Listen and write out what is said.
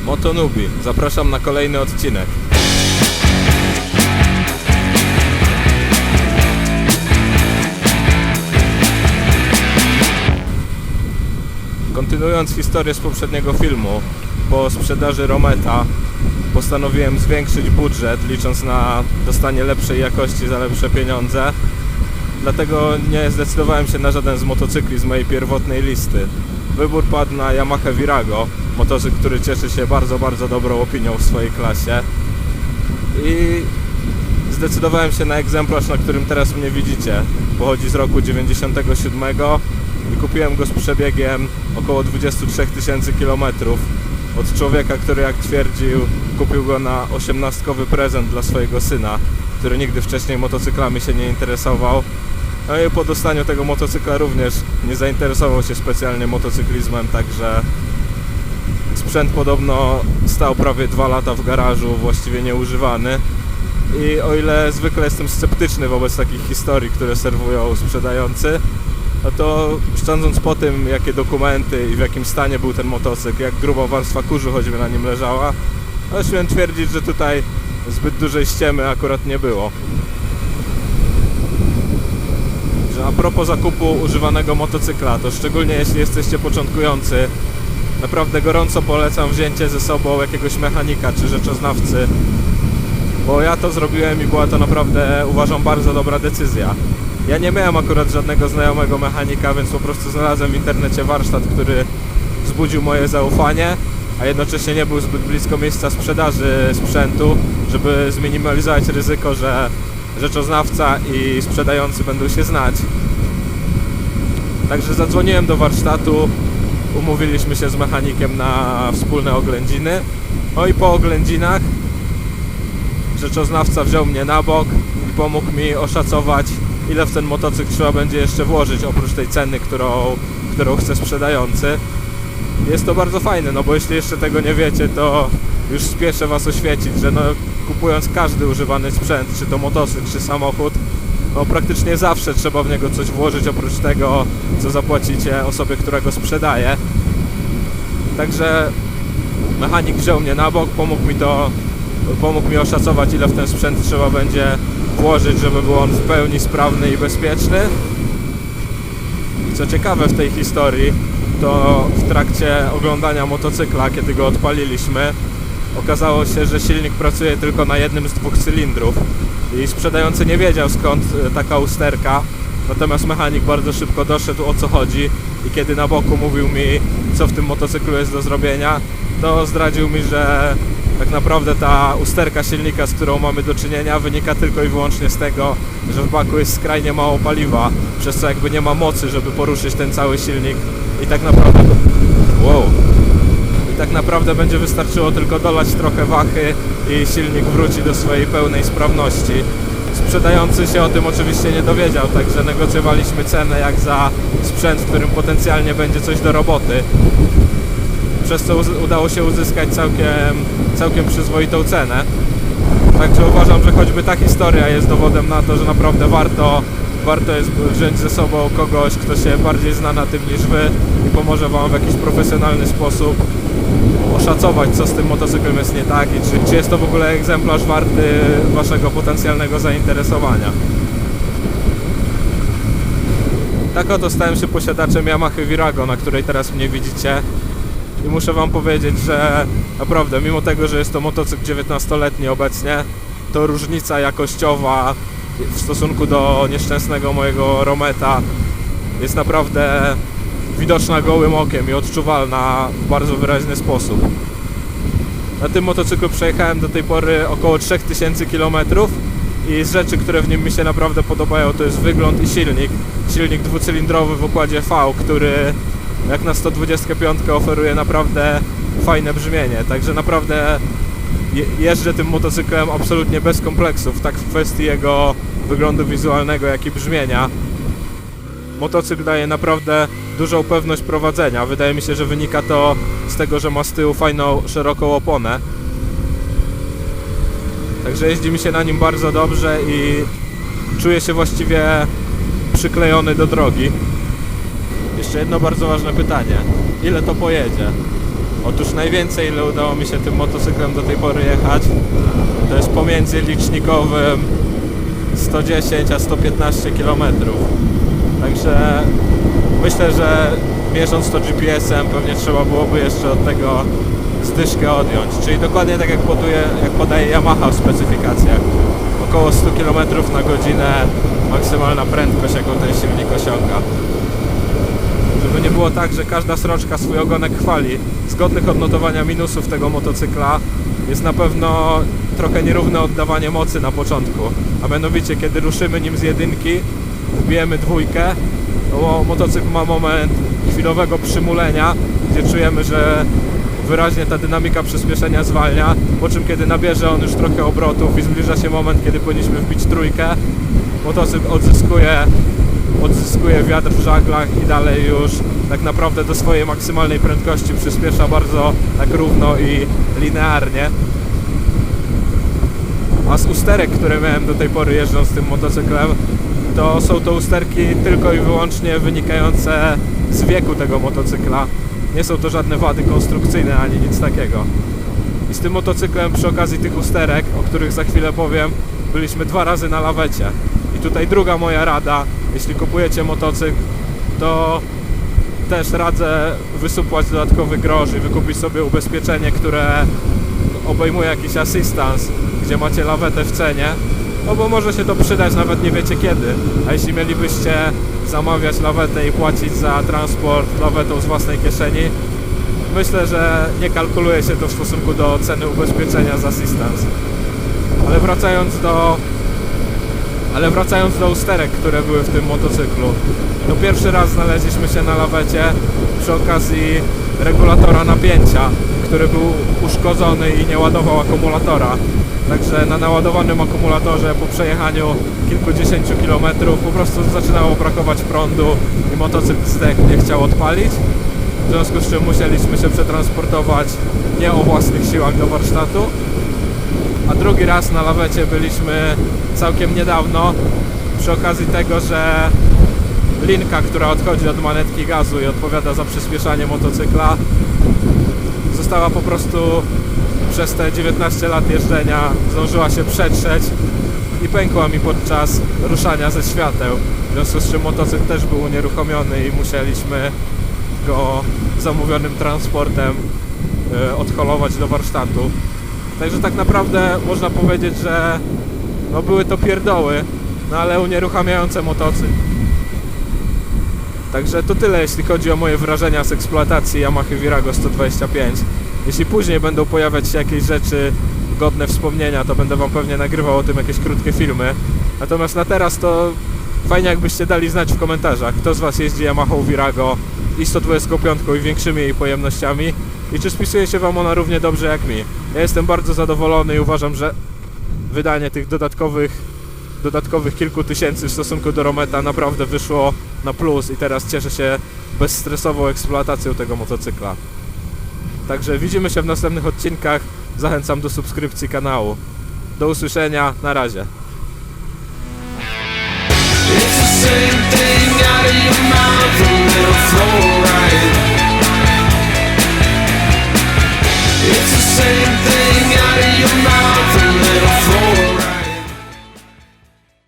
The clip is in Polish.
Motonubi, zapraszam na kolejny odcinek. Kontynuując historię z poprzedniego filmu, po sprzedaży Rometa postanowiłem zwiększyć budżet, licząc na dostanie lepszej jakości za lepsze pieniądze. Dlatego nie zdecydowałem się na żaden z motocykli z mojej pierwotnej listy. Wybór padł na Yamaha Virago, motocykl, który cieszy się bardzo dobrą opinią w swojej klasie. I zdecydowałem się na egzemplarz, na którym teraz mnie widzicie. Pochodzi z roku 97 i kupiłem go z przebiegiem około 23 000 km od człowieka, który, jak twierdził, kupił go na 18-kowy prezent dla swojego syna, który nigdy wcześniej motocyklami się nie interesował. No i po dostaniu tego motocykla również nie zainteresował się specjalnie motocyklizmem, także sprzęt podobno stał prawie 2 lata w garażu, właściwie nieużywany. I o ile zwykle jestem sceptyczny wobec takich historii, które serwują sprzedający, no to sądząc po tym, jakie dokumenty i w jakim stanie był ten motocykl, jak gruba warstwa kurzu choćby na nim leżała, no śmiem twierdzić, że tutaj zbyt dużej ściemy akurat nie było. Że a propos zakupu używanego motocykla, to szczególnie jeśli jesteście początkujący, naprawdę gorąco polecam wzięcie ze sobą jakiegoś mechanika czy rzeczoznawcy, bo ja to zrobiłem i była to naprawdę, uważam, bardzo dobra decyzja. Ja nie miałem akurat żadnego znajomego mechanika, więc po prostu znalazłem w internecie warsztat, który wzbudził moje zaufanie, a jednocześnie nie był zbyt blisko miejsca sprzedaży sprzętu, żeby zminimalizować ryzyko, że rzeczoznawca i sprzedający będą się znać. Także zadzwoniłem do warsztatu, umówiliśmy się z mechanikiem na wspólne oględziny. No i po oględzinach rzeczoznawca wziął mnie na bok i pomógł mi oszacować, ile w ten motocykl trzeba będzie jeszcze włożyć oprócz tej ceny, którą chce sprzedający. Jest to bardzo fajne, no bo jeśli jeszcze tego nie wiecie, to już spieszę was oświecić, że no, kupując każdy używany sprzęt, czy to motocykl, czy samochód, no praktycznie zawsze trzeba w niego coś włożyć oprócz tego, co zapłacicie osobie, która go sprzedaje. Także mechanik wziął mnie na bok, pomógł mi oszacować, ile w ten sprzęt trzeba będzie włożyć, żeby był on w pełni sprawny i bezpieczny. I co ciekawe w tej historii, to w trakcie oglądania motocykla, kiedy go odpaliliśmy, okazało się, że silnik pracuje tylko na jednym z 2 cylindrów i sprzedający nie wiedział, skąd taka usterka, natomiast mechanik bardzo szybko doszedł, o co chodzi, i kiedy na boku mówił mi, co w tym motocyklu jest do zrobienia, to zdradził mi, że tak naprawdę ta usterka silnika, z którą mamy do czynienia, wynika tylko i wyłącznie z tego, że w baku jest skrajnie mało paliwa, przez co jakby nie ma mocy, żeby poruszyć ten cały silnik i tak naprawdę będzie wystarczyło tylko dolać trochę wachy i silnik wróci do swojej pełnej sprawności. Sprzedający się o tym oczywiście nie dowiedział, także negocjowaliśmy cenę jak za sprzęt, w którym potencjalnie będzie coś do roboty, przez co udało się uzyskać całkiem przyzwoitą cenę. Także uważam, że choćby ta historia jest dowodem na to, że naprawdę warto jest wziąć ze sobą kogoś, kto się bardziej zna na tym niż wy i pomoże wam w jakiś profesjonalny sposób oszacować, co z tym motocyklem jest nie tak i czy jest to w ogóle egzemplarz warty waszego potencjalnego zainteresowania. Tak oto stałem się posiadaczem Yamaha Virago, na której teraz mnie widzicie. I muszę wam powiedzieć, że naprawdę, mimo tego, że jest to motocykl 19-letni obecnie, to różnica jakościowa w stosunku do nieszczęsnego mojego Rometa jest naprawdę widoczna gołym okiem i odczuwalna w bardzo wyraźny sposób. Na tym motocyklu przejechałem do tej pory około 3000 km i z rzeczy, które w nim mi się naprawdę podobają, to jest wygląd i silnik. Silnik dwucylindrowy w układzie V, który jak na 125 oferuje naprawdę fajne brzmienie, także naprawdę jeżdżę tym motocyklem absolutnie bez kompleksów, tak w kwestii jego wyglądu wizualnego, jak i brzmienia. Motocykl daje naprawdę dużą pewność prowadzenia, wydaje mi się, że wynika to z tego, że ma z tyłu fajną, szeroką oponę. Także jeździ mi się na nim bardzo dobrze i czuję się właściwie przyklejony do drogi. Jeszcze jedno bardzo ważne pytanie. Ile to pojedzie? Otóż najwięcej, ile udało mi się tym motocyklem do tej pory jechać, to jest pomiędzy licznikowym 110 a 115 km. Także myślę, że mierząc to GPS-em pewnie trzeba byłoby jeszcze od tego zdyszkę odjąć. Czyli dokładnie tak jak podaje Yamaha w specyfikacjach. Około 100 km na godzinę maksymalna prędkość, jaką ten silnik osiąga. Żeby nie było tak, że każda sroczka swój ogonek chwali. Z godnych odnotowania minusów tego motocykla jest na pewno trochę nierówne oddawanie mocy na początku. A mianowicie, kiedy ruszymy nim z jedynki, wbijemy dwójkę, to motocykl ma moment chwilowego przymulenia, gdzie czujemy, że wyraźnie ta dynamika przyspieszenia zwalnia, po czym kiedy nabierze on już trochę obrotów i zbliża się moment, kiedy powinniśmy wbić trójkę, motocykl odzyskuje wiatr w żaglach i dalej już tak naprawdę do swojej maksymalnej prędkości przyspiesza bardzo tak równo i linearnie. A z usterek, które miałem do tej pory jeżdżąc tym motocyklem, to są to usterki tylko i wyłącznie wynikające z wieku tego motocykla. Nie są to żadne wady konstrukcyjne ani nic takiego. I z tym motocyklem przy okazji tych usterek, o których za chwilę powiem, byliśmy 2 razy na lawecie. I tutaj druga moja rada, jeśli kupujecie motocykl, to też radzę wysupłać dodatkowy grosz i wykupić sobie ubezpieczenie, które obejmuje jakiś assistance, gdzie macie lawetę w cenie, no bo może się to przydać, nawet nie wiecie kiedy. A jeśli mielibyście zamawiać lawetę i płacić za transport lawetą z własnej kieszeni, myślę, że nie kalkuluje się to w stosunku do ceny ubezpieczenia z assistance. Ale wracając do usterek, które były w tym motocyklu, no pierwszy raz znaleźliśmy się na lawecie przy okazji regulatora napięcia, który był uszkodzony i nie ładował akumulatora. Także na naładowanym akumulatorze po przejechaniu kilkudziesięciu kilometrów po prostu zaczynało brakować prądu i motocykl zdechł, nie chciał odpalić. W związku z czym musieliśmy się przetransportować nie o własnych siłach do warsztatu. A drugi raz na lawecie byliśmy całkiem niedawno przy okazji tego, że linka, która odchodzi od manetki gazu i odpowiada za przyspieszanie motocykla, została po prostu przez te 19 lat jeżdżenia zdążyła się przetrzeć i pękła mi podczas ruszania ze świateł. W związku z czym motocykl też był unieruchomiony i musieliśmy go zamówionym transportem odholować do warsztatu. Także tak naprawdę można powiedzieć, że no były to pierdoły, no ale unieruchamiające motocykl. Także to tyle, jeśli chodzi o moje wrażenia z eksploatacji Yamaha Virago 125. Jeśli później będą pojawiać się jakieś rzeczy godne wspomnienia, to będę wam pewnie nagrywał o tym jakieś krótkie filmy. Natomiast na teraz to fajnie, jakbyście dali znać w komentarzach, kto z was jeździ Yamaha Virago i 125 i większymi jej pojemnościami i czy spisuje się wam ona równie dobrze jak mi. Ja jestem bardzo zadowolony i uważam, że wydanie tych dodatkowych kilku tysięcy w stosunku do Rometa naprawdę wyszło na plus i teraz cieszę się bezstresową eksploatacją tego motocykla. Także widzimy się w następnych odcinkach, zachęcam do subskrypcji kanału. Do usłyszenia, na razie. It's the same thing out of your mouth, a little flow.